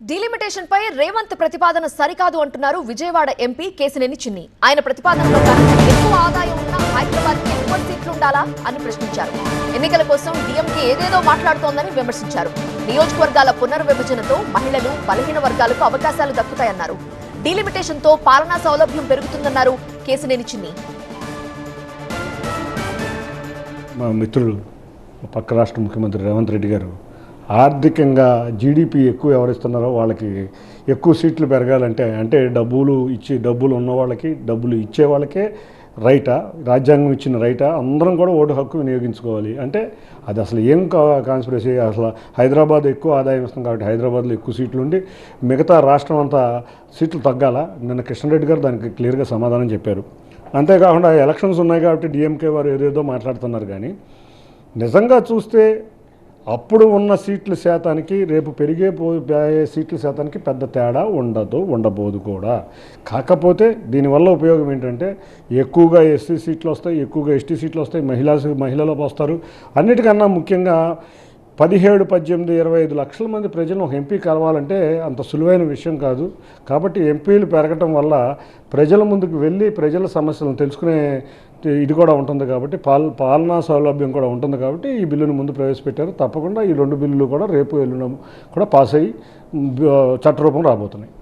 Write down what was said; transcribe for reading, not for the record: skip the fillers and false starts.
Delimitation పై రేవంత్ ప్రతిపాదన సరికాదు అంటున్నారు విజయవాడ ఎంపీ కేసినేని చిన్ని. ఆయన ప్రతిపాదన ప్రకారం ఎక్కువ ఆదాయం ఉన్న హైదరాబాద్ కి ఎక్కువ సీట్లు ఉండాలా అని ప్రశ్నించారు. ఎన్నికల కోసం డీఎంకే ఏదేదో మాట్లాడుతోందని విమర్శించారు. నియోజకవర్గాల పునర్విభజనతో మహిళలు, బలహీన వర్గాలకు అవకాశాలు దక్కుతాయన్నారు. డీలిమిటేషన్ తో పాలనా సౌలభ్యం పెరుగుతుందన్నారు కేసినేని చిన్ని. మా మిత్రులు పక్క రాష్ట్ర ముఖ్యమంత్రి రేవంత్ రెడ్డి గారు ఆర్థికంగా జీడిపి ఎక్కువ ఎవరిస్తున్నారో వాళ్ళకి ఎక్కువ సీట్లు పెరగాలంటే అంటే డబ్బులు ఉన్న వాళ్ళకి డబ్బులు ఇచ్చే వాళ్ళకే రైటా, రాజ్యాంగం ఇచ్చిన రైటా, అందరం కూడా ఓటు హక్కు వినియోగించుకోవాలి అంటే అది అసలు ఏం కాన్స్పిరసీ. అసలు హైదరాబాద్ ఎక్కువ ఆదాయం ఇస్తుంది కాబట్టి హైదరాబాద్లో ఎక్కువ సీట్లు ఉండి మిగతా రాష్ట్రం అంతా సీట్లు తగ్గాల. నిన్న కిషన్ గారు దానికి క్లియర్గా సమాధానం చెప్పారు. అంతేకాకుండా ఎలక్షన్స్ ఉన్నాయి కాబట్టి డిఎంకే వారు ఏదేదో మాట్లాడుతున్నారు. కానీ నిజంగా చూస్తే అప్పుడు ఉన్న సీట్ల శాతానికి రేపు పెరిగే సీట్ల శాతానికి పెద్ద తేడా ఉండబోదు కూడా. కాకపోతే దీనివల్ల ఉపయోగం ఏంటంటే ఎక్కువగా ఎస్సీ సీట్లు వస్తాయి, ఎక్కువగా ఎస్టీ సీట్లు వస్తాయి, మహిళలు వస్తారు. అన్నిటికన్నా ముఖ్యంగా 17, 18, 25 లక్షల మంది ప్రజలను ఒక ఎంపీ కలవాలంటే అంత సులువైన విషయం కాదు. కాబట్టి ఎంపీలు పెరగటం వల్ల ప్రజల ముందుకు వెళ్ళి ప్రజల సమస్యలను తెలుసుకునే ఇది కూడా ఉంటుంది. కాబట్టి పాలనా సౌలభ్యం కూడా ఉంటుంది. కాబట్టి ఈ బిల్లును ముందు ప్రవేశపెట్టారు. తప్పకుండా ఈ 2 బిల్లులు కూడా రేపు ఎల్లుండి కూడా పాస్ అయ్యి చట్టరూపం రాబోతున్నాయి.